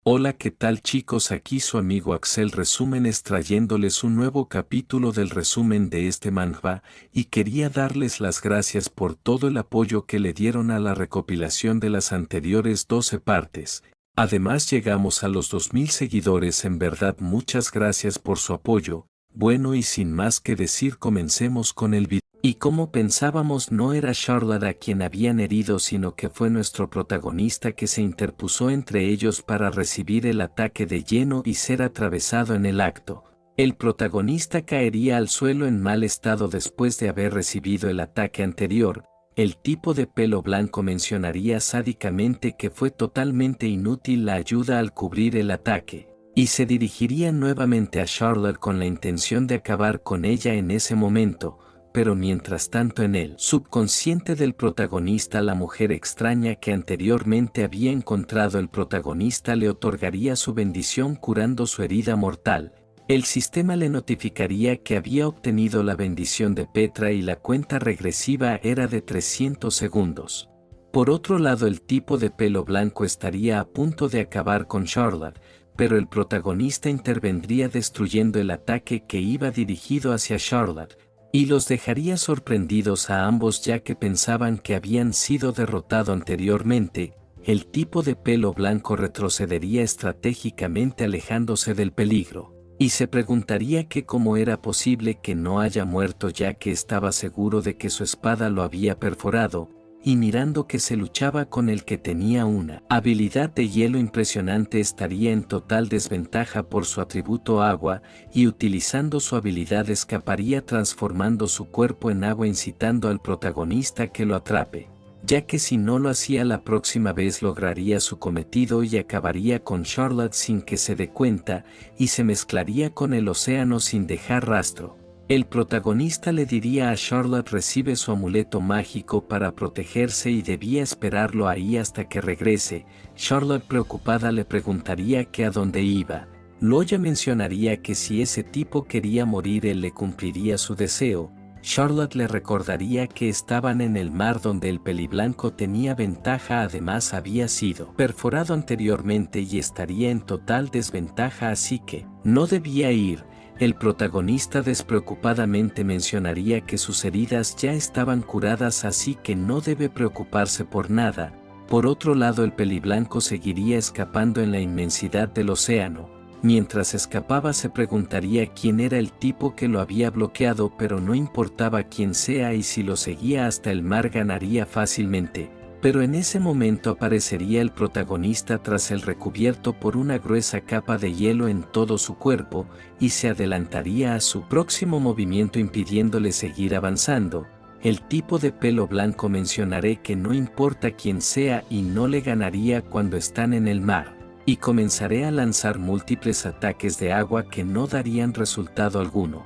Hola, ¿qué tal chicos? Aquí su amigo Axel Resúmenes trayéndoles un nuevo capítulo del resumen de este manhwa, y quería darles las gracias por todo el apoyo que le dieron a la recopilación de las anteriores 12 partes. Además llegamos a los 2000 seguidores, en verdad muchas gracias por su apoyo. Bueno, y sin más que decir, comencemos con el video. Y como pensábamos, no era Charlotte a quien habían herido, sino que fue nuestro protagonista que se interpuso entre ellos para recibir el ataque de lleno y ser atravesado en el acto. El protagonista caería al suelo en mal estado después de haber recibido el ataque anterior. El tipo de pelo blanco mencionaría sádicamente que fue totalmente inútil la ayuda al cubrir el ataque, y se dirigiría nuevamente a Charlotte con la intención de acabar con ella en ese momento. Pero mientras tanto, en el subconsciente del protagonista, la mujer extraña que anteriormente había encontrado el protagonista le otorgaría su bendición curando su herida mortal. El sistema le notificaría que había obtenido la bendición de Petra y la cuenta regresiva era de 300 segundos. Por otro lado, el tipo de pelo blanco estaría a punto de acabar con Charlotte, pero el protagonista intervendría destruyendo el ataque que iba dirigido hacia Charlotte, y los dejaría sorprendidos a ambos ya que pensaban que habían sido derrotados anteriormente. El tipo de pelo blanco retrocedería estratégicamente alejándose del peligro, y se preguntaría que cómo era posible que no haya muerto ya que estaba seguro de que su espada lo había perforado, y mirando que se luchaba con el que tenía una habilidad de hielo impresionante estaría en total desventaja por su atributo agua, y utilizando su habilidad escaparía transformando su cuerpo en agua incitando al protagonista que lo atrape, ya que si no lo hacía la próxima vez lograría su cometido y acabaría con Charlotte sin que se dé cuenta, y se mezclaría con el océano sin dejar rastro. El protagonista le diría a Charlotte recibe su amuleto mágico para protegerse y debía esperarlo ahí hasta que regrese. Charlotte preocupada le preguntaría que a dónde iba. Loya mencionaría que si ese tipo quería morir él le cumpliría su deseo. Charlotte le recordaría que estaban en el mar donde el peliblanco tenía ventaja, además había sido perforado anteriormente y estaría en total desventaja, así que no debía ir. El protagonista despreocupadamente mencionaría que sus heridas ya estaban curadas, así que no debe preocuparse por nada. Por otro lado, el peliblanco seguiría escapando en la inmensidad del océano. Mientras escapaba se preguntaría quién era el tipo que lo había bloqueado, pero no importaba quién sea y si lo seguía hasta el mar ganaría fácilmente. Pero en ese momento aparecería el protagonista tras el recubierto por una gruesa capa de hielo en todo su cuerpo, y se adelantaría a su próximo movimiento impidiéndole seguir avanzando. El tipo de pelo blanco mencionaré que no importa quién sea y no le ganaría cuando están en el mar, y comenzaré a lanzar múltiples ataques de agua que no darían resultado alguno.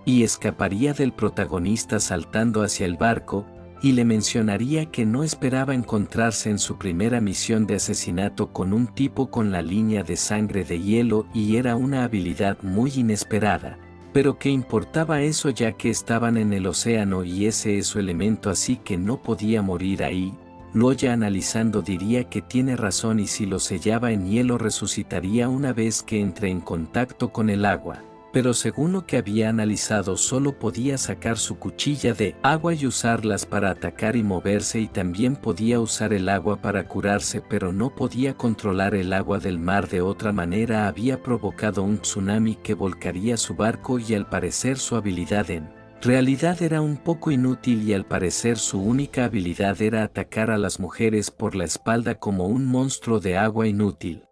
Y escaparía del protagonista saltando hacia el barco, y le mencionaría que no esperaba encontrarse en su primera misión de asesinato con un tipo con la línea de sangre de hielo y era una habilidad muy inesperada, pero que importaba eso ya que estaban en el océano y ese es su elemento, así que no podía morir ahí. Loya analizando diría que tiene razón y si lo sellaba en hielo resucitaría una vez que entre en contacto con el agua. Pero según lo que había analizado solo podía sacar su cuchilla de agua y usarlas para atacar y moverse, y también podía usar el agua para curarse, pero no podía controlar el agua del mar de otra manera. Había provocado un tsunami que volcaría su barco y al parecer su habilidad en realidad era un poco inútil y al parecer su única habilidad era atacar a las mujeres por la espalda como un monstruo de agua inútil.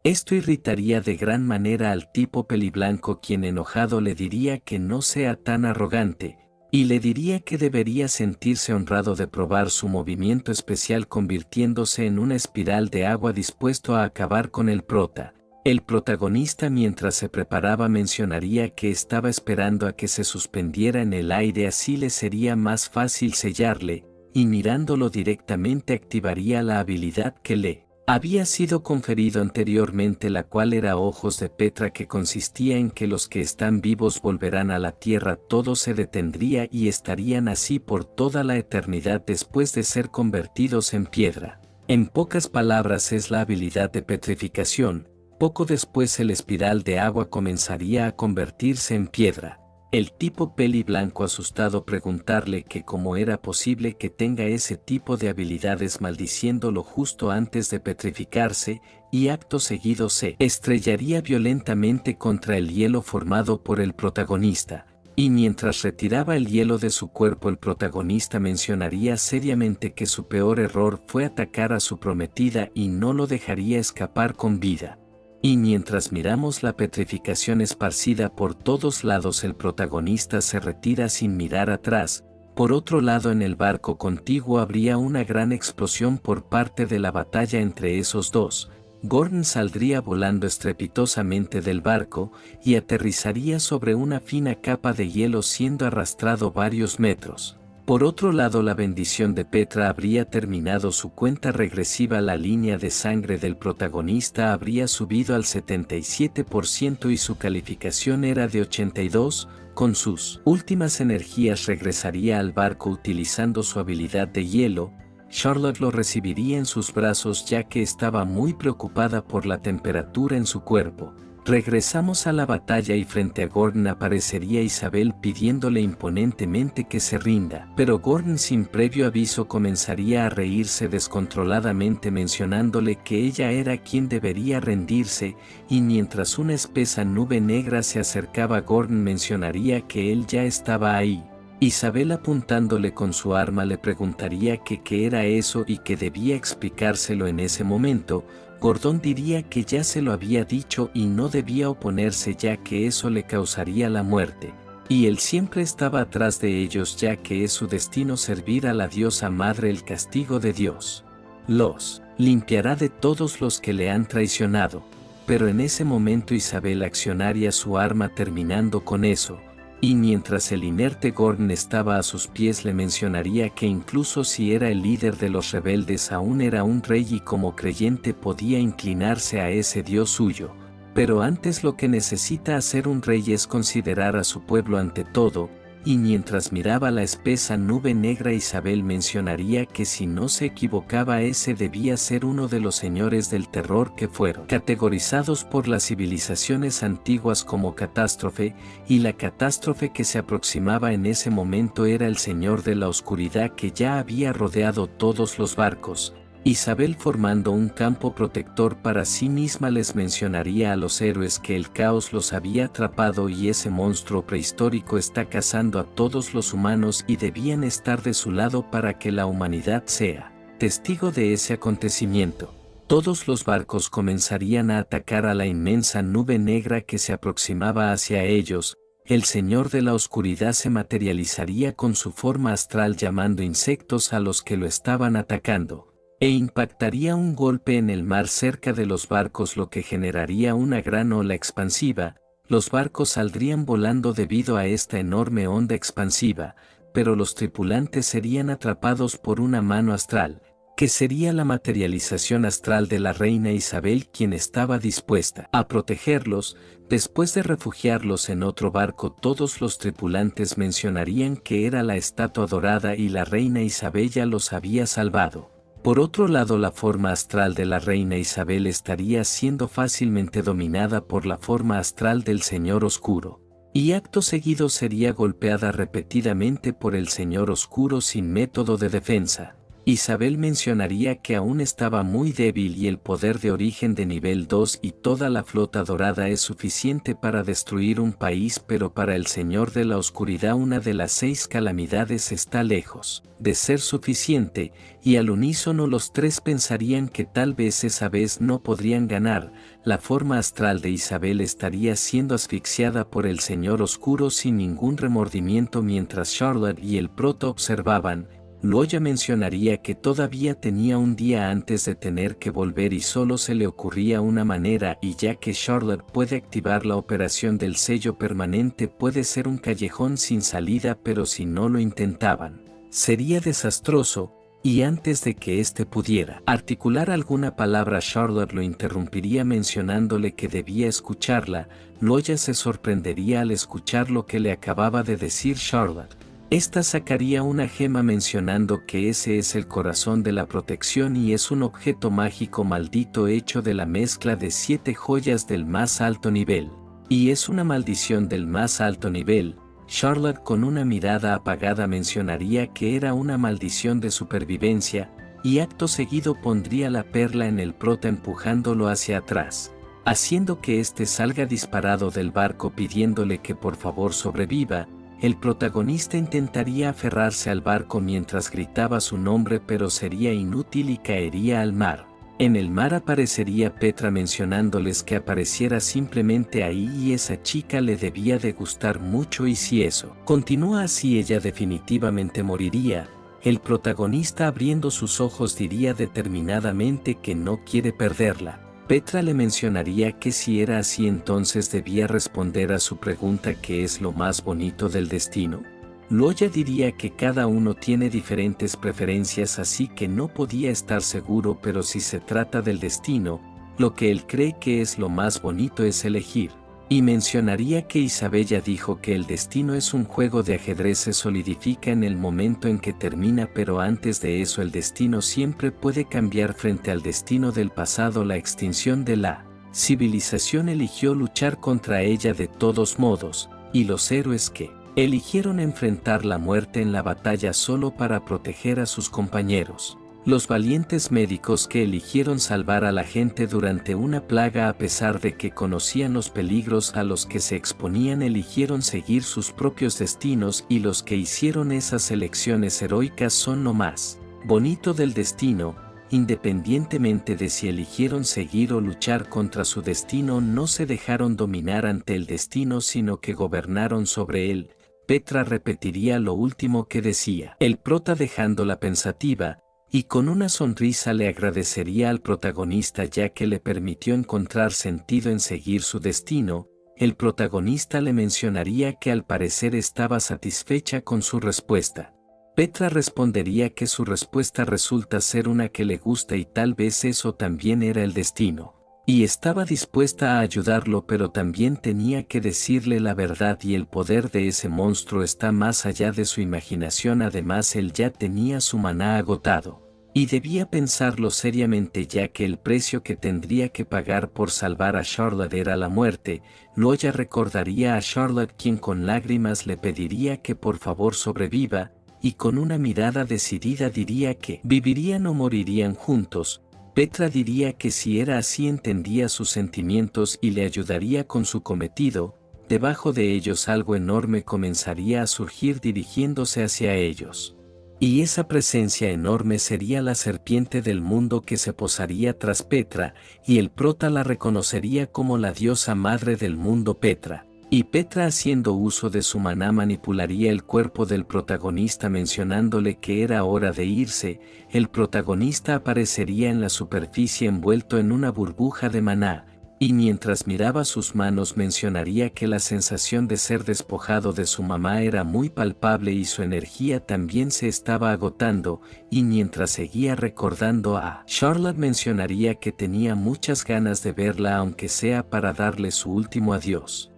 Esto irritaría de gran manera al tipo peliblanco, quien enojado le diría que no sea tan arrogante, y le diría que debería sentirse honrado de probar su movimiento especial convirtiéndose en una espiral de agua dispuesto a acabar con el prota. El protagonista mientras se preparaba mencionaría que estaba esperando a que se suspendiera en el aire, así le sería más fácil sellarle, y mirándolo directamente activaría la habilidad que le había sido conferido anteriormente, la cual era Ojos de Petra, que consistía en que los que están vivos volverán a la tierra, todo se detendría y estarían así por toda la eternidad después de ser convertidos en piedra. En pocas palabras es la habilidad de petrificación, Poco después el espiral de agua comenzaría a convertirse en piedra. El tipo peli blanco asustado preguntarle que cómo era posible que tenga ese tipo de habilidades maldiciéndolo justo antes de petrificarse, y acto seguido se estrellaría violentamente contra el hielo formado por el protagonista. Y mientras retiraba el hielo de su cuerpo el protagonista mencionaría seriamente que su peor error fue atacar a su prometida y no lo dejaría escapar con vida. Y mientras miramos la petrificación esparcida por todos lados el protagonista se retira sin mirar atrás. Por otro lado en el barco contiguo habría una gran explosión por parte de la batalla entre esos dos. Gordon saldría volando estrepitosamente del barco y aterrizaría sobre una fina capa de hielo siendo arrastrado varios metros. Por otro lado la bendición de Petra habría terminado su cuenta regresiva, la línea de sangre del protagonista habría subido al 77% y su calificación era de 82, con sus últimas energías regresaría al barco utilizando su habilidad de hielo. Charlotte lo recibiría en sus brazos ya que estaba muy preocupada por la temperatura en su cuerpo. Regresamos a la batalla y frente a Gordon aparecería Isabel pidiéndole imponentemente que se rinda, pero Gordon sin previo aviso comenzaría a reírse descontroladamente mencionándole que ella era quien debería rendirse, y mientras una espesa nube negra se acercaba Gordon mencionaría que él ya estaba ahí. Isabel apuntándole con su arma le preguntaría que qué era eso y que debía explicárselo en ese momento. Gordon diría que ya se lo había dicho y no debía oponerse ya que eso le causaría la muerte, y él siempre estaba atrás de ellos ya que es su destino servir a la diosa madre. El castigo de Dios los limpiará de todos los que le han traicionado, pero en ese momento Isabel accionaría su arma terminando con eso. Y mientras el inerte Gordon estaba a sus pies le mencionaría que incluso si era el líder de los rebeldes aún era un rey y como creyente podía inclinarse a ese Dios suyo. Pero antes lo que necesita hacer un rey es considerar a su pueblo ante todo, y mientras miraba la espesa nube negra Isabel mencionaría que si no se equivocaba ese debía ser uno de los señores del terror que fueron categorizados por las civilizaciones antiguas como catástrofe, y la catástrofe que se aproximaba en ese momento era el señor de la oscuridad que ya había rodeado todos los barcos. Isabel formando un campo protector para sí misma les mencionaría a los héroes que el caos los había atrapado y ese monstruo prehistórico está cazando a todos los humanos y debían estar de su lado para que la humanidad sea testigo de ese acontecimiento. Todos los barcos comenzarían a atacar a la inmensa nube negra que se aproximaba hacia ellos. El señor de la oscuridad se materializaría con su forma astral llamando insectos a los que lo estaban atacando, e impactaría un golpe en el mar cerca de los barcos lo que generaría una gran ola expansiva. Los barcos saldrían volando debido a esta enorme onda expansiva, pero los tripulantes serían atrapados por una mano astral, que sería la materialización astral de la reina Isabel quien estaba dispuesta a protegerlos. Después de refugiarlos en otro barco todos los tripulantes mencionarían que era la estatua dorada y la reina Isabel ya los había salvado. Por otro lado la forma astral de la reina Isabel estaría siendo fácilmente dominada por la forma astral del Señor Oscuro, y acto seguido sería golpeada repetidamente por el Señor Oscuro sin método de defensa. Isabel mencionaría que aún estaba muy débil y el poder de origen de nivel 2 y toda la flota dorada es suficiente para destruir un país, pero para el Señor de la Oscuridad una de las 6 calamidades está lejos de ser suficiente, y al unísono los tres pensarían que tal vez esa vez no podrían ganar. La forma astral de Isabel estaría siendo asfixiada por el Señor Oscuro sin ningún remordimiento mientras Charlotte y el proto observaban. Loya mencionaría que todavía tenía un día antes de tener que volver y solo se le ocurría una manera, y ya que Charlotte puede activar la operación del sello permanente puede ser un callejón sin salida, pero si no lo intentaban, sería desastroso, y antes de que éste pudiera articular alguna palabra Charlotte lo interrumpiría mencionándole que debía escucharla. Loya se sorprendería al escuchar lo que le acababa de decir Charlotte. Esta sacaría una gema mencionando que ese es el corazón de la protección y es un objeto mágico maldito hecho de la mezcla de 7 joyas del más alto nivel. Y es una maldición del más alto nivel. Charlotte con una mirada apagada mencionaría que era una maldición de supervivencia, y acto seguido pondría la perla en el prota empujándolo hacia atrás, haciendo que éste salga disparado del barco pidiéndole que por favor sobreviva. El protagonista intentaría aferrarse al barco mientras gritaba su nombre pero sería inútil y caería al mar. En el mar aparecería Petra mencionándoles que apareciera simplemente ahí y esa chica le debía de gustar mucho y si eso continúa así ella definitivamente moriría. El protagonista abriendo sus ojos diría determinadamente que no quiere perderla. Petra le mencionaría que si era así entonces debía responder a su pregunta ¿qué es lo más bonito del destino? Loya diría que cada uno tiene diferentes preferencias así que no podía estar seguro pero si se trata del destino, lo que él cree que es lo más bonito es elegir. Y mencionaría que Isabella dijo que el destino es un juego de ajedrez se solidifica en el momento en que termina pero antes de eso el destino siempre puede cambiar frente al destino del pasado la extinción de la civilización eligió luchar contra ella de todos modos, y los héroes que eligieron enfrentar la muerte en la batalla solo para proteger a sus compañeros. Los valientes médicos que eligieron salvar a la gente durante una plaga a pesar de que conocían los peligros a los que se exponían eligieron seguir sus propios destinos y los que hicieron esas elecciones heroicas son lo más bonito del destino, independientemente de si eligieron seguir o luchar contra su destino no se dejaron dominar ante el destino sino que gobernaron sobre él. Petra repetiría lo último que decía el prota dejándola pensativa, y con una sonrisa le agradecería al protagonista ya que le permitió encontrar sentido en seguir su destino. El protagonista le mencionaría que al parecer estaba satisfecha con su respuesta. Petra respondería que su respuesta resulta ser una que le gusta y tal vez eso también era el destino. Y estaba dispuesta a ayudarlo pero también tenía que decirle la verdad y el poder de ese monstruo está más allá de su imaginación además él ya tenía su maná agotado. Y debía pensarlo seriamente ya que el precio que tendría que pagar por salvar a Charlotte era la muerte. Loya recordaría a Charlotte quien con lágrimas le pediría que por favor sobreviva, y con una mirada decidida diría que vivirían o morirían juntos. Petra diría que si era así entendía sus sentimientos y le ayudaría con su cometido. Debajo de ellos algo enorme comenzaría a surgir dirigiéndose hacia ellos. Y esa presencia enorme sería la serpiente del mundo que se posaría tras Petra, y el prota la reconocería como la diosa madre del mundo Petra. Y Petra haciendo uso de su maná manipularía el cuerpo del protagonista mencionándole que era hora de irse. El protagonista aparecería en la superficie envuelto en una burbuja de maná, y mientras miraba sus manos mencionaría que la sensación de ser despojado de su mamá era muy palpable y su energía también se estaba agotando, y mientras seguía recordando a Charlotte mencionaría que tenía muchas ganas de verla aunque sea para darle su último adiós.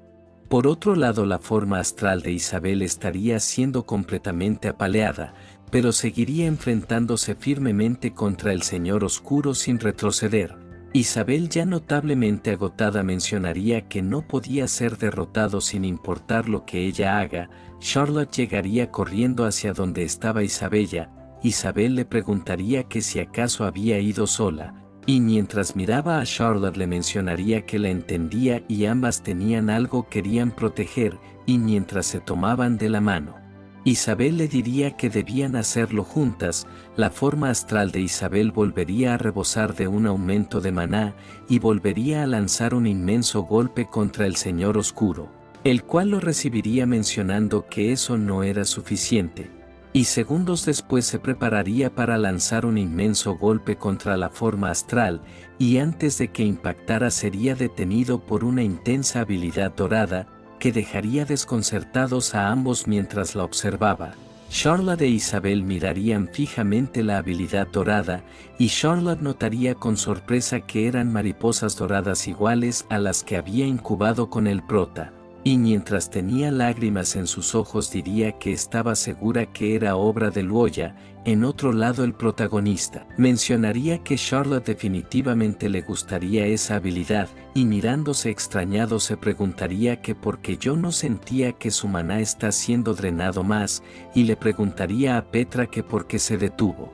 Por otro lado la forma astral de Isabel estaría siendo completamente apaleada, pero seguiría enfrentándose firmemente contra el Señor Oscuro sin retroceder. Isabel ya notablemente agotada mencionaría que no podía ser derrotado sin importar lo que ella haga. Charlotte llegaría corriendo hacia donde estaba Isabella. Isabel le preguntaría que si acaso había ido sola. Y mientras miraba a Charlotte le mencionaría que la entendía y ambas tenían algo que querían proteger, y mientras se tomaban de la mano. Isabel le diría que debían hacerlo juntas. La forma astral de Isabel volvería a rebosar de un aumento de maná, y volvería a lanzar un inmenso golpe contra el Señor Oscuro, el cual lo recibiría mencionando que eso no era suficiente. Y segundos después se prepararía para lanzar un inmenso golpe contra la forma astral, y antes de que impactara sería detenido por una intensa habilidad dorada, que dejaría desconcertados a ambos mientras la observaba. Charlotte e Isabel mirarían fijamente la habilidad dorada, y Charlotte notaría con sorpresa que eran mariposas doradas iguales a las que había incubado con el prota. y mientras tenía lágrimas en sus ojos diría que estaba segura que era obra de Luoya. En otro lado el protagonista mencionaría que Charlotte definitivamente le gustaría esa habilidad, y mirándose extrañado se preguntaría que por qué yo no sentía que su maná está siendo drenado más, y le preguntaría a Petra que por qué se detuvo.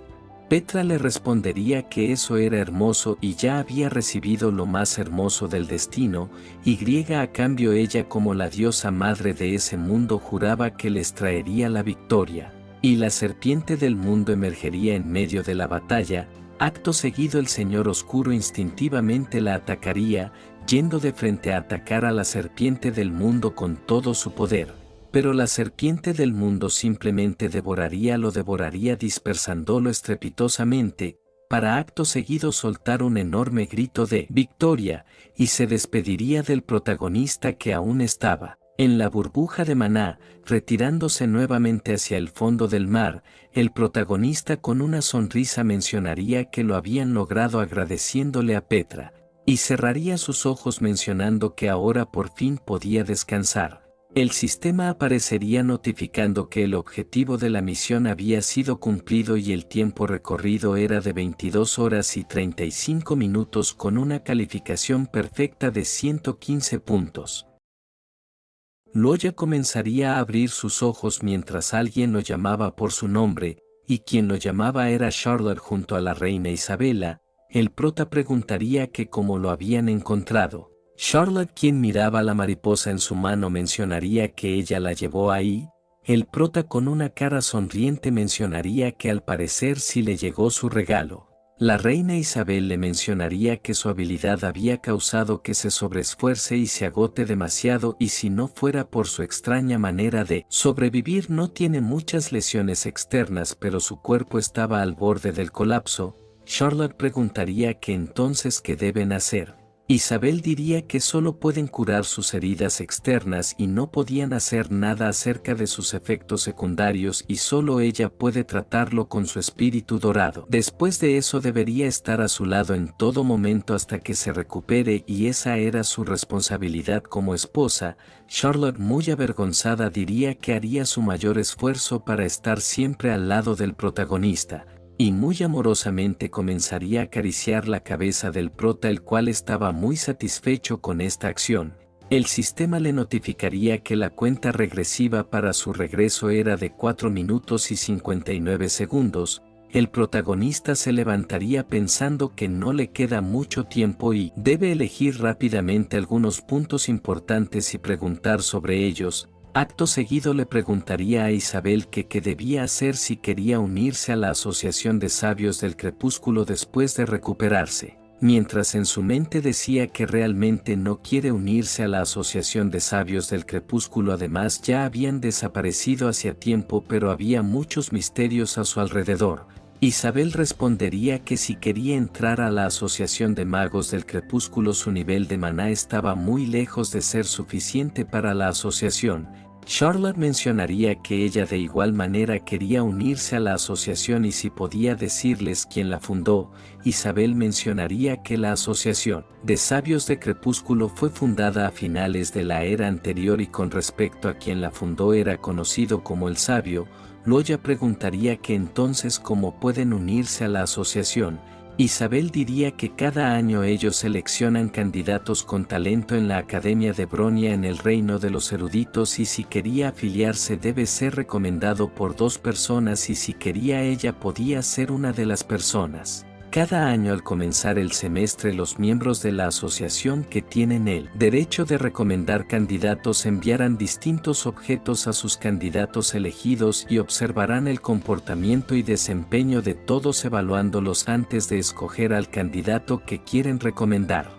Petra le respondería que eso era hermoso y ya había recibido lo más hermoso del destino, y a cambio ella como la diosa madre de ese mundo juraba que les traería la victoria, y la serpiente del mundo emergería en medio de la batalla. Acto seguido el Señor Oscuro instintivamente la atacaría, yendo de frente a atacar a la serpiente del mundo con todo su poder. Pero la serpiente del mundo simplemente lo devoraría dispersándolo estrepitosamente, para acto seguido soltar un enorme grito de victoria, y se despediría del protagonista que aún estaba en la burbuja de maná, retirándose nuevamente hacia el fondo del mar. El protagonista con una sonrisa mencionaría que lo habían logrado agradeciéndole a Petra, y cerraría sus ojos mencionando que ahora por fin podía descansar. El sistema aparecería notificando que el objetivo de la misión había sido cumplido y el tiempo recorrido era de 22 horas y 35 minutos con una calificación perfecta de 115 puntos. Luoya comenzaría a abrir sus ojos mientras alguien lo llamaba por su nombre, y quien lo llamaba era Charlotte junto a la reina Isabela. El prota preguntaría que cómo lo habían encontrado. Charlotte, quien miraba la mariposa en su mano, mencionaría que ella la llevó ahí. El prota con una cara sonriente mencionaría que al parecer sí le llegó su regalo. La reina Isabel le mencionaría que su habilidad había causado que se sobreesfuerce y se agote demasiado, y si no fuera por su extraña manera de sobrevivir no tiene muchas lesiones externas pero su cuerpo estaba al borde del colapso. Charlotte preguntaría que entonces qué deben hacer. Isabel diría que solo pueden curar sus heridas externas y no podían hacer nada acerca de sus efectos secundarios y solo ella puede tratarlo con su espíritu dorado. Después de eso debería estar a su lado en todo momento hasta que se recupere y esa era su responsabilidad como esposa. Charlotte, muy avergonzada, diría que haría su mayor esfuerzo para estar siempre al lado del protagonista, y muy amorosamente comenzaría a acariciar la cabeza del prota, el cual estaba muy satisfecho con esta acción. El sistema le notificaría que la cuenta regresiva para su regreso era de 4 minutos y 59 segundos. El protagonista se levantaría pensando que no le queda mucho tiempo y debe elegir rápidamente algunos puntos importantes y preguntar sobre ellos. Acto seguido le preguntaría a Isabel que qué debía hacer si quería unirse a la Asociación de Sabios del Crepúsculo después de recuperarse, mientras en su mente decía que realmente no quiere unirse a la Asociación de Sabios del Crepúsculo. Además ya habían desaparecido hacía tiempo pero había muchos misterios a su alrededor. Isabel respondería que si quería entrar a la Asociación de Magos del Crepúsculo su nivel de maná estaba muy lejos de ser suficiente para la asociación. Charlotte mencionaría que ella de igual manera quería unirse a la asociación y si podía decirles quién la fundó. Isabel mencionaría que la Asociación de Sabios de Crepúsculo fue fundada a finales de la era anterior y con respecto a quien la fundó era conocido como el Sabio. Luoya preguntaría que entonces cómo pueden unirse a la asociación. Isabel diría que cada año ellos seleccionan candidatos con talento en la Academia de Bronia en el Reino de los Eruditos y si quería afiliarse debe ser recomendado por 2 personas y si quería ella podía ser una de las personas. Cada año al comenzar el semestre los miembros de la asociación que tienen el derecho de recomendar candidatos enviarán distintos objetos a sus candidatos elegidos y observarán el comportamiento y desempeño de todos evaluándolos antes de escoger al candidato que quieren recomendar.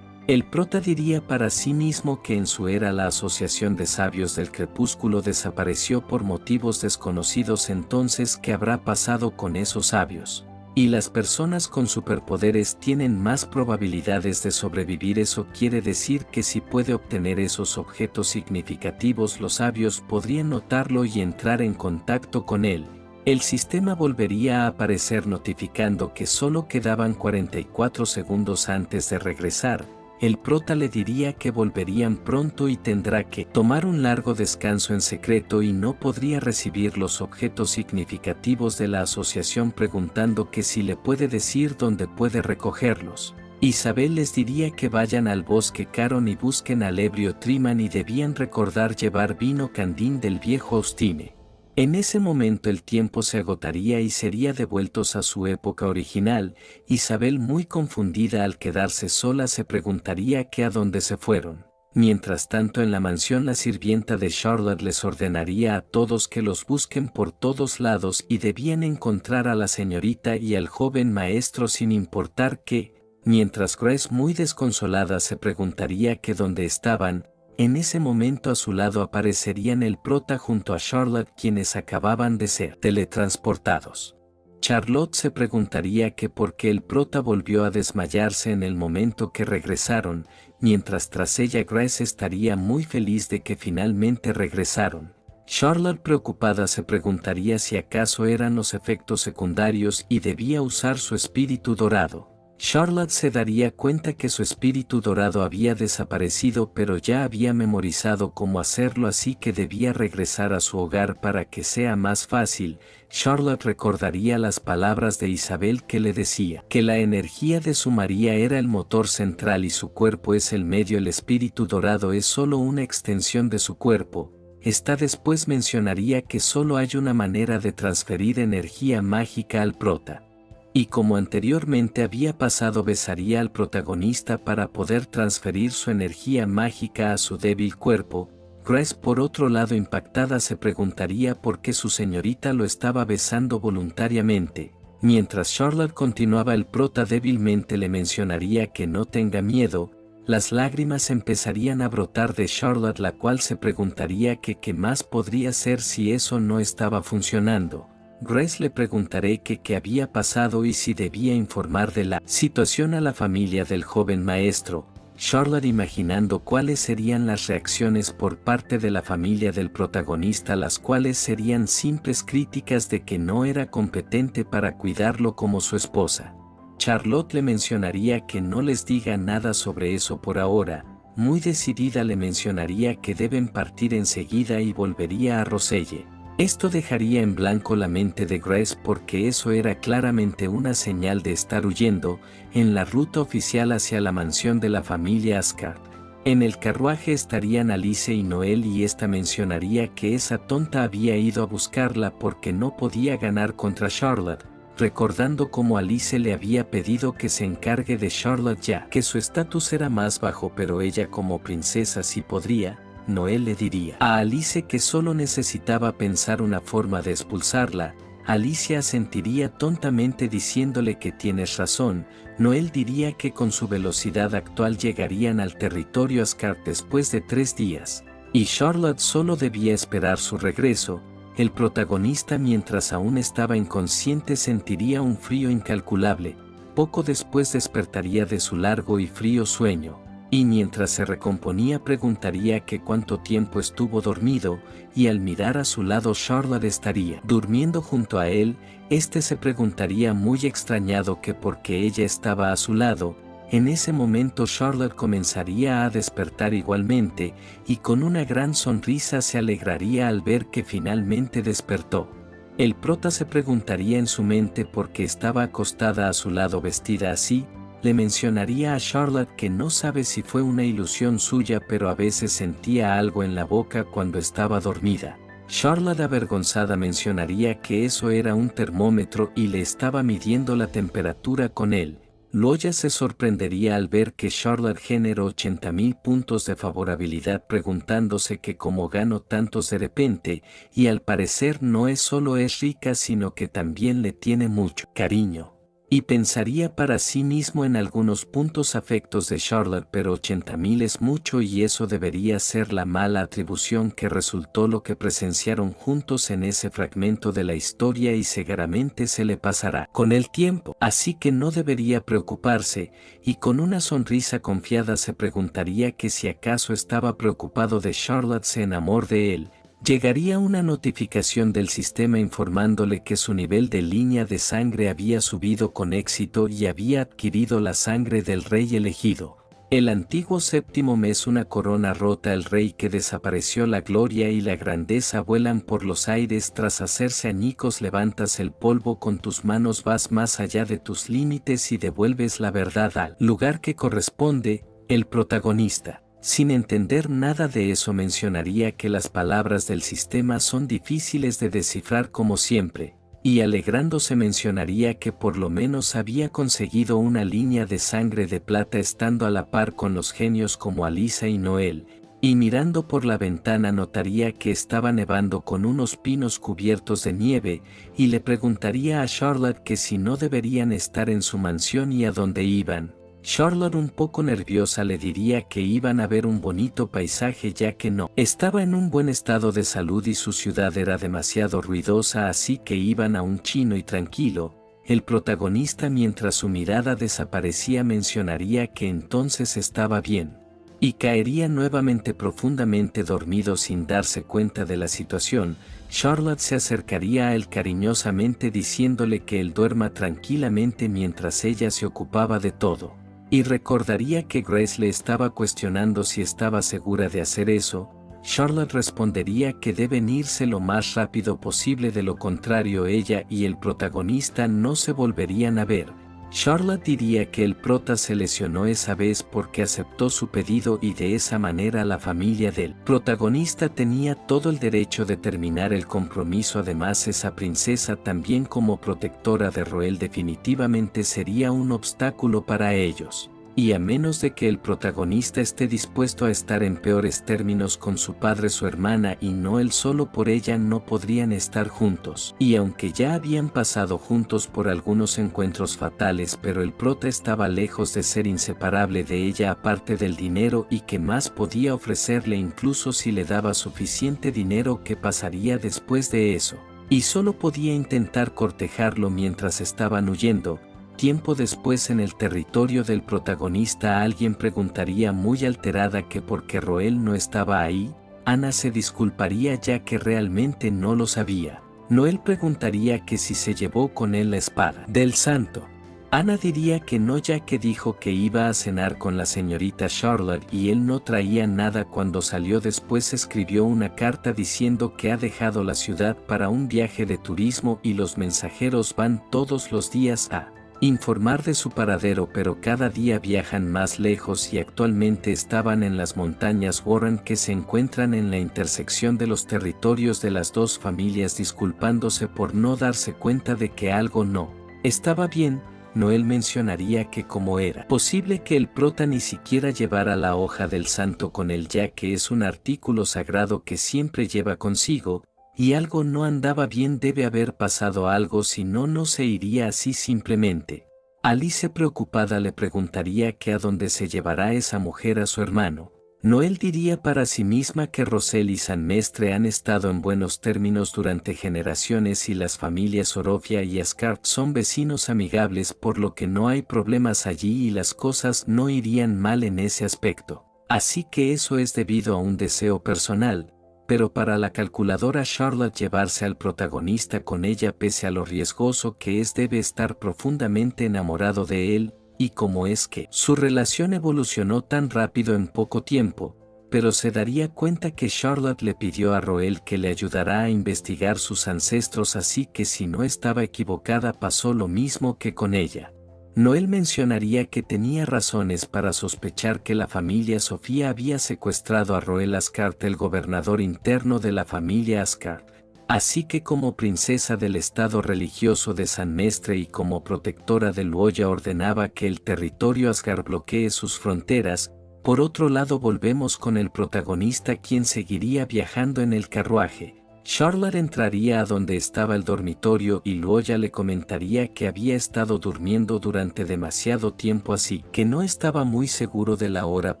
El prota diría para sí mismo que en su era la Asociación de Sabios del Crepúsculo desapareció por motivos desconocidos. Entonces, ¿qué habrá pasado con esos sabios? Y las personas con superpoderes tienen más probabilidades de sobrevivir. Eso quiere decir que si puede obtener esos objetos significativos los sabios podrían notarlo y entrar en contacto con él. El sistema volvería a aparecer notificando que solo quedaban 44 segundos antes de regresar. el prota le diría que volverían pronto y tendrá que tomar un largo descanso en secreto y no podría recibir los objetos significativos de la asociación, preguntando que si le puede decir dónde puede recogerlos. Isabel les diría que vayan al bosque Caron y busquen al ebrio Triman y debían recordar llevar vino Candín del viejo Austine. En ese momento el tiempo se agotaría y sería devueltos a su época original. Isabel, muy confundida al quedarse sola, se preguntaría que a dónde se fueron. Mientras tanto, en la mansión la sirvienta de Charlotte les ordenaría a todos que los busquen por todos lados y debían encontrar a la señorita y al joven maestro sin importar qué. Mientras Grace, muy desconsolada, se preguntaría que dónde estaban. En ese momento a su lado aparecerían el prota junto a Charlotte, quienes acababan de ser teletransportados. Charlotte se preguntaría que por qué el prota volvió a desmayarse en el momento que regresaron, mientras tras ella Grace estaría muy feliz de que finalmente regresaron. Charlotte, preocupada, se preguntaría si acaso eran los efectos secundarios y debía usar su espíritu dorado. Charlotte se daría cuenta que su espíritu dorado había desaparecido, pero ya había memorizado cómo hacerlo, así que debía regresar a su hogar para que sea más fácil. Charlotte recordaría las palabras de Isabel que le decía que la energía de su María era el motor central y su cuerpo es el medio. El espíritu dorado es solo una extensión de su cuerpo. Después mencionaría que solo hay una manera de transferir energía mágica al prota. Y como anteriormente había pasado, besaría al protagonista para poder transferir su energía mágica a su débil cuerpo. Grace, por otro lado, impactada, se preguntaría por qué su señorita lo estaba besando voluntariamente. Mientras Charlotte continuaba, el prota débilmente le mencionaría que no tenga miedo. Las lágrimas empezarían a brotar de Charlotte, la cual se preguntaría que qué más podría ser si eso no estaba funcionando. Grace le preguntaré que qué había pasado y si debía informar de la situación a la familia del joven maestro. Charlotte, imaginando cuáles serían las reacciones por parte de la familia del protagonista, las cuales serían simples críticas de que no era competente para cuidarlo como su esposa. Charlotte le mencionaría que no les diga nada sobre eso por ahora. Muy decidida le mencionaría que deben partir enseguida y volvería a Roselle. Esto dejaría en blanco la mente de Grace, porque eso era claramente una señal de estar huyendo en la ruta oficial hacia la mansión de la familia Asgard. En el carruaje estarían Alice y Noel, y esta mencionaría que esa tonta había ido a buscarla porque no podía ganar contra Charlotte, recordando cómo Alice le había pedido que se encargue de Charlotte ya que su estatus era más bajo, pero ella como princesa sí podría. Noel le diría a Alice que solo necesitaba pensar una forma de expulsarla. Alicia asentiría tontamente diciéndole que tienes razón. Noel diría que con su velocidad actual llegarían al territorio Asgard después de 3 días, y Charlotte solo debía esperar su regreso. El protagonista, mientras aún estaba inconsciente, sentiría un frío incalculable. Poco después despertaría de su largo y frío sueño. Y mientras se recomponía preguntaría que cuánto tiempo estuvo dormido, y al mirar a su lado Charlotte estaría durmiendo junto a él. Se preguntaría muy extrañado que por qué ella estaba a su lado. En ese momento Charlotte comenzaría a despertar igualmente, y con una gran sonrisa se alegraría al ver que finalmente despertó. El prota se preguntaría en su mente por qué estaba acostada a su lado vestida así. Le mencionaría a Charlotte que no sabe si fue una ilusión suya, pero a veces sentía algo en la boca cuando estaba dormida. Charlotte, avergonzada, mencionaría que eso era un termómetro y le estaba midiendo la temperatura con él. Loya se sorprendería al ver que Charlotte generó 80.000 puntos de favorabilidad, preguntándose que cómo ganó tantos de repente, y al parecer no es solo es rica, sino que también le tiene mucho cariño. Y pensaría para sí mismo en algunos puntos afectos de Charlotte, pero 80.000 es mucho y eso debería ser la mala atribución que resultó lo que presenciaron juntos en ese fragmento de la historia, y seguramente se le pasará con el tiempo, así que no debería preocuparse. Y con una sonrisa confiada se preguntaría que si acaso estaba preocupado de Charlotte se enamoró de él. Llegaría una notificación del sistema informándole que su nivel de línea de sangre había subido con éxito y había adquirido la sangre del rey elegido. El antiguo séptimo mes una corona rota el rey que desapareció la gloria y la grandeza vuelan por los aires tras hacerse añicos levantas el polvo con tus manos vas más allá de tus límites y devuelves la verdad al lugar que corresponde, el protagonista. Sin entender nada de eso mencionaría que las palabras del sistema son difíciles de descifrar como siempre. Y alegrándose mencionaría que por lo menos había conseguido una línea de sangre de plata estando a la par con los genios como Alisa y Noel, y mirando por la ventana notaría que estaba nevando con unos pinos cubiertos de nieve, y le preguntaría a Charlotte que si no deberían estar en su mansión y a dónde iban. Charlotte un poco nerviosa le diría que iban a ver un bonito paisaje ya que no estaba en un buen estado de salud y su ciudad era demasiado ruidosa así que iban a un chino y tranquilo. El protagonista mientras su mirada desaparecía mencionaría que entonces estaba bien. Y caería nuevamente profundamente dormido sin darse cuenta de la situación. Charlotte se acercaría a él cariñosamente diciéndole que él duerma tranquilamente mientras ella se ocupaba de todo. Y recordaría que Grace le estaba cuestionando si estaba segura de hacer eso. Charlotte respondería que deben irse lo más rápido posible, de lo contrario ella y el protagonista no se volverían a ver. Charlotte diría que el prota se lesionó esa vez porque aceptó su pedido y de esa manera la familia del protagonista tenía todo el derecho de terminar el compromiso. Además esa princesa también como protectora de Roel definitivamente sería un obstáculo para ellos. Y a menos de que el protagonista esté dispuesto a estar en peores términos con su padre, su hermana y no él solo por ella no podrían estar juntos. Y aunque ya habían pasado juntos por algunos encuentros fatales pero el prota estaba lejos de ser inseparable de ella aparte del dinero y que más podía ofrecerle incluso si le daba suficiente dinero. ¿Qué pasaría después de eso? Y solo podía intentar cortejarlo mientras estaban huyendo. Tiempo después en el territorio del protagonista alguien preguntaría muy alterada que por qué Roel no estaba ahí. Ana se disculparía ya que realmente no lo sabía. Noel preguntaría que si se llevó con él la espada del santo. Ana diría que no ya que dijo que iba a cenar con la señorita Charlotte y él no traía nada cuando salió. Después escribió una carta diciendo que ha dejado la ciudad para un viaje de turismo y los mensajeros van todos los días a informar de su paradero pero cada día viajan más lejos y actualmente estaban en las montañas Warren que se encuentran en la intersección de los territorios de las dos familias disculpándose por no darse cuenta de que algo no estaba bien. Noel mencionaría que como era posible que el prota ni siquiera llevara la hoja del santo con él ya que es un artículo sagrado que siempre lleva consigo, y algo no andaba bien, debe haber pasado algo si no no se iría así simplemente. Alice preocupada le preguntaría que a dónde se llevará esa mujer a su hermano. Noel diría para sí misma que Rosel y San Mestre han estado en buenos términos durante generaciones y las familias Orofia y Asgard son vecinos amigables por lo que no hay problemas allí y las cosas no irían mal en ese aspecto. Así que eso es debido a un deseo personal. Pero para la calculadora Charlotte llevarse al protagonista con ella pese a lo riesgoso que es debe estar profundamente enamorado de él, y cómo es que su relación evolucionó tan rápido en poco tiempo, pero se daría cuenta que Charlotte le pidió a Roel que le ayudara a investigar sus ancestros así que si no estaba equivocada pasó lo mismo que con ella. Noel mencionaría que tenía razones para sospechar que la familia Sofía había secuestrado a Roel Asgard, el gobernador interno de la familia Asgard. Así que como princesa del estado religioso de San Mestre y como protectora de Luoya ordenaba que el territorio Asgard bloquee sus fronteras. Por otro lado volvemos con el protagonista quien seguiría viajando en el carruaje. Charlotte entraría a donde estaba el dormitorio y Luoya le comentaría que había estado durmiendo durante demasiado tiempo así que no estaba muy seguro de la hora.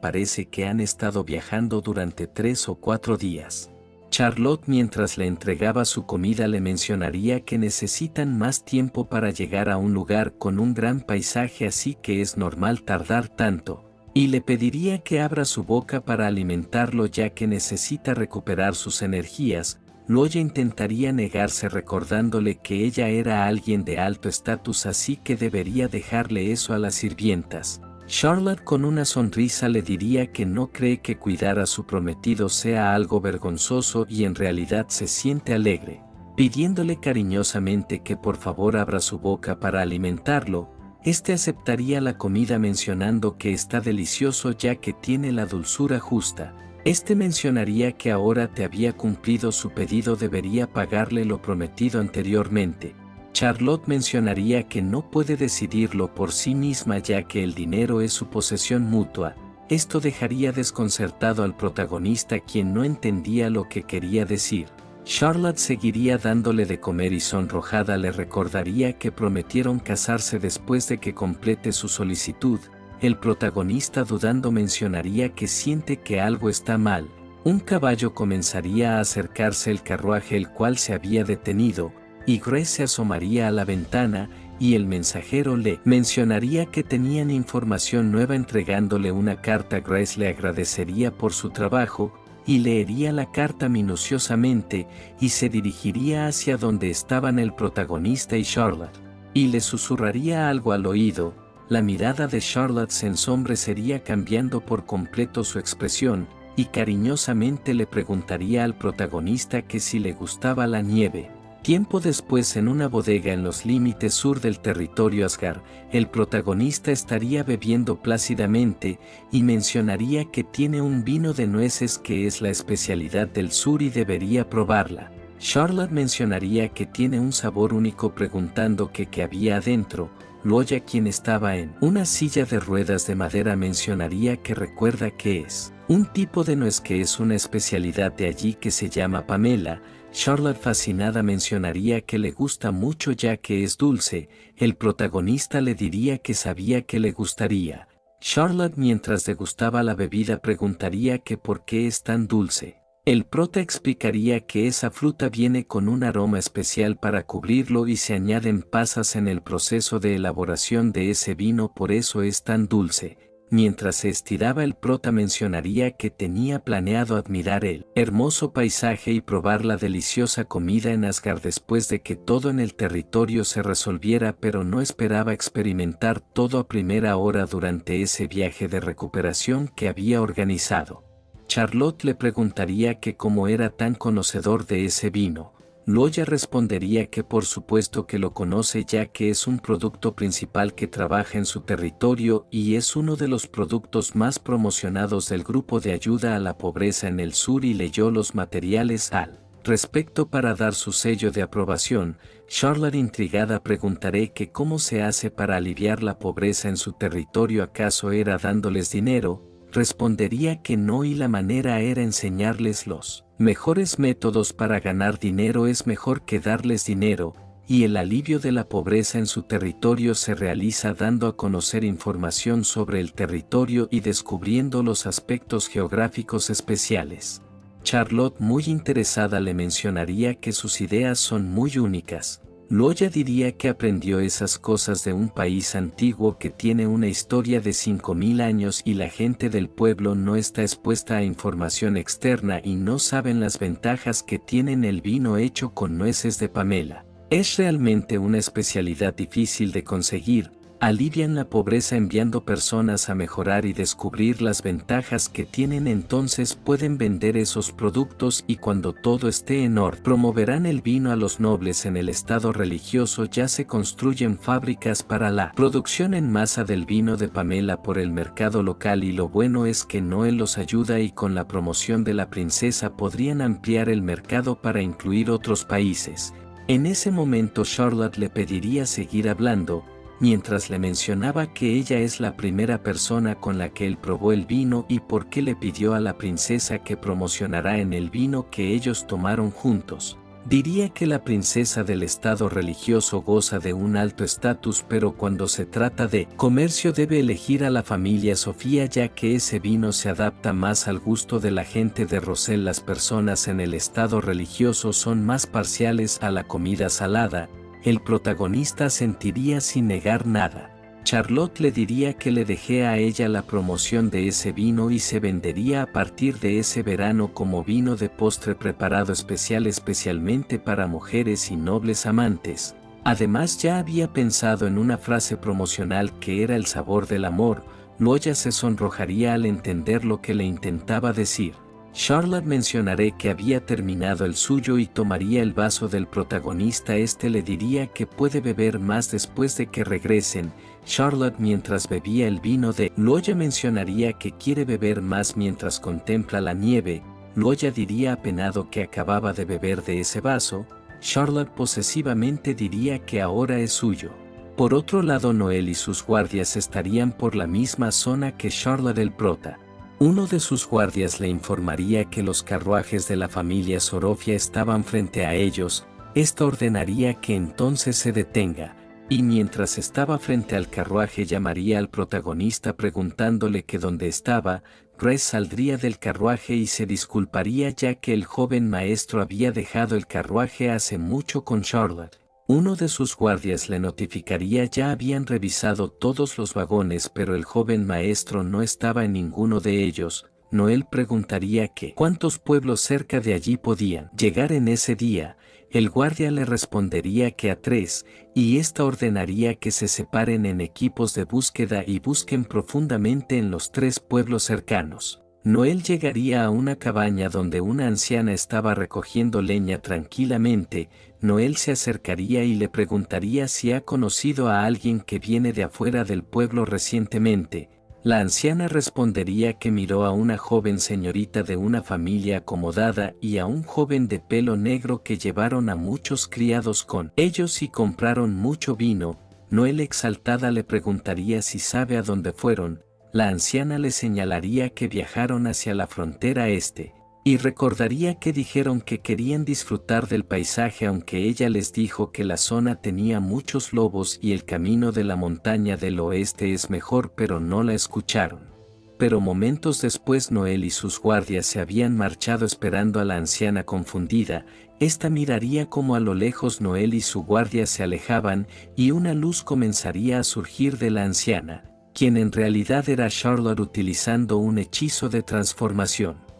Parece que han estado viajando durante 3 o 4 días. Charlotte mientras le entregaba su comida le mencionaría que necesitan más tiempo para llegar a un lugar con un gran paisaje así que es normal tardar tanto. Y le pediría que abra su boca para alimentarlo ya que necesita recuperar sus energías. Luoya intentaría negarse recordándole que ella era alguien de alto estatus así que debería dejarle eso a las sirvientas. Charlotte con una sonrisa le diría que no cree que cuidar a su prometido sea algo vergonzoso y en realidad se siente alegre, pidiéndole cariñosamente que por favor abra su boca para alimentarlo. Este aceptaría la comida mencionando que está delicioso ya que tiene la dulzura justa. Este mencionaría que ahora te había cumplido su pedido, debería pagarle lo prometido anteriormente. Charlotte mencionaría que no puede decidirlo por sí misma ya que el dinero es su posesión mutua. Esto dejaría desconcertado al protagonista, quien no entendía lo que quería decir. Charlotte seguiría dándole de comer y sonrojada le recordaría que prometieron casarse después de que complete su solicitud. El protagonista dudando mencionaría que siente que algo está mal. Un caballo comenzaría a acercarse al carruaje el cual se había detenido, y Grace se asomaría a la ventana, y el mensajero le mencionaría que tenían información nueva entregándole una carta. Grace le agradecería por su trabajo, y leería la carta minuciosamente, y se dirigiría hacia donde estaban el protagonista y Charlotte, y le susurraría algo al oído. La mirada de Charlotte se ensombrecería cambiando por completo su expresión, y cariñosamente le preguntaría al protagonista que si le gustaba la nieve. Tiempo después, en una bodega en los límites sur del territorio Asgard, el protagonista estaría bebiendo plácidamente y mencionaría que tiene un vino de nueces que es la especialidad del sur y debería probarla. Charlotte mencionaría que tiene un sabor único preguntando qué había adentro. Loya, quien estaba en una silla de ruedas de madera, mencionaría que recuerda que es un tipo de nuez que es una especialidad de allí que se llama Pamela. Charlotte fascinada mencionaría que le gusta mucho ya que es dulce. El protagonista le diría que sabía que le gustaría. Charlotte, mientras degustaba la bebida, preguntaría que por qué es tan dulce. El prota explicaría que esa fruta viene con un aroma especial para cubrirlo y se añaden pasas en el proceso de elaboración de ese vino, por eso es tan dulce. Mientras se estiraba, el prota mencionaría que tenía planeado admirar el hermoso paisaje y probar la deliciosa comida en Asgard después de que todo en el territorio se resolviera, pero no esperaba experimentar todo a primera hora durante ese viaje de recuperación que había organizado. Charlotte le preguntaría que cómo era tan conocedor de ese vino. Loya respondería que por supuesto que lo conoce ya que es un producto principal que trabaja en su territorio y es uno de los productos más promocionados del grupo de ayuda a la pobreza en el sur, y leyó los materiales al respecto para dar su sello de aprobación. Charlotte, intrigada, preguntaré que cómo se hace para aliviar la pobreza en su territorio, ¿acaso era dándoles dinero? Respondería que no, y la manera era enseñarles los mejores métodos para ganar dinero. Es mejor que darles dinero, y el alivio de la pobreza en su territorio se realiza dando a conocer información sobre el territorio y descubriendo los aspectos geográficos especiales. Charlotte, muy interesada, le mencionaría que sus ideas son muy únicas. Loya diría que aprendió esas cosas de un país antiguo que tiene una historia de 5000 años y la gente del pueblo no está expuesta a información externa y no saben las ventajas que tiene el vino hecho con nueces de Pamela. Es realmente una especialidad difícil de conseguir. Alivian la pobreza enviando personas a mejorar y descubrir las ventajas que tienen, entonces pueden vender esos productos y cuando todo esté en orden promoverán el vino a los nobles en el estado religioso. Ya se construyen fábricas para la producción en masa del vino de Pamela por el mercado local, y lo bueno es que Noel los ayuda y con la promoción de la princesa podrían ampliar el mercado para incluir otros países. En ese momento Charlotte le pediría seguir hablando, mientras le mencionaba que ella es la primera persona con la que él probó el vino y por qué le pidió a la princesa que promocionara en el vino que ellos tomaron juntos. Diría que la princesa del estado religioso goza de un alto estatus, pero cuando se trata de comercio debe elegir a la familia Sofía ya que ese vino se adapta más al gusto de la gente de Rosell. Las personas en el estado religioso son más parciales a la comida salada. El protagonista sentiría sin negar nada. Charlotte le diría que le dejé a ella la promoción de ese vino y se vendería a partir de ese verano como vino de postre preparado especialmente para mujeres y nobles amantes. Además, ya había pensado en una frase promocional que era el sabor del amor. Loya se sonrojaría al entender lo que le intentaba decir. Charlotte mencionaré que había terminado el suyo y tomaría el vaso del protagonista. Este le diría que puede beber más después de que regresen. Charlotte mientras bebía el vino de Loya mencionaría que quiere beber más mientras contempla la nieve. Loya diría apenado que acababa de beber de ese vaso. Charlotte posesivamente diría que ahora es suyo. Por otro lado, Noel y sus guardias estarían por la misma zona que Charlotte el prota. Uno de sus guardias le informaría que los carruajes de la familia Sorofia estaban frente a ellos. Esta ordenaría que entonces se detenga, y mientras estaba frente al carruaje llamaría al protagonista preguntándole que dónde estaba. Grace saldría del carruaje y se disculparía ya que el joven maestro había dejado el carruaje hace mucho con Charlotte. Uno de sus guardias le notificaría ya habían revisado todos los vagones pero el joven maestro no estaba en ninguno de ellos. Noel preguntaría que cuántos pueblos cerca de allí podían llegar en ese día. El guardia le respondería que a 3, y ésta ordenaría que se separen en equipos de búsqueda y busquen profundamente en los 3 pueblos cercanos. Noel llegaría a una cabaña donde una anciana estaba recogiendo leña tranquilamente. Noel se acercaría y le preguntaría si ha conocido a alguien que viene de afuera del pueblo recientemente. La anciana respondería que miró a una joven señorita de una familia acomodada y a un joven de pelo negro que llevaron a muchos criados con ellos y compraron mucho vino. Noel exaltada le preguntaría si sabe a dónde fueron. La anciana le señalaría que viajaron hacia la frontera este, y recordaría que dijeron que querían disfrutar del paisaje aunque ella les dijo que la zona tenía muchos lobos y el camino de la montaña del oeste es mejor pero no la escucharon. Pero momentos después Noel y sus guardias se habían marchado esperando a la anciana confundida. Esta miraría como a lo lejos Noel y su guardia se alejaban y una luz comenzaría a surgir de la anciana, quien en realidad era Charlotte utilizando un hechizo de transformación.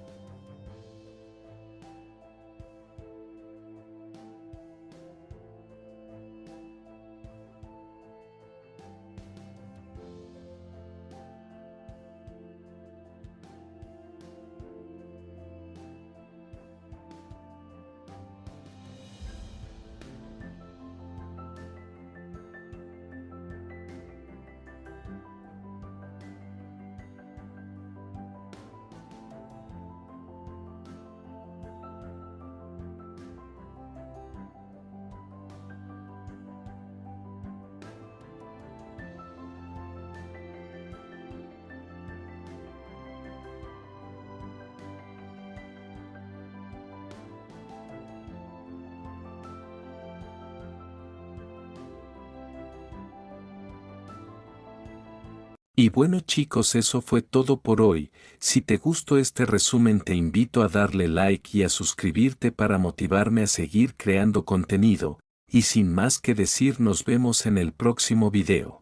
Y bueno chicos, eso fue todo por hoy. Si te gustó este resumen te invito a darle like y a suscribirte para motivarme a seguir creando contenido, y sin más que decir nos vemos en el próximo video.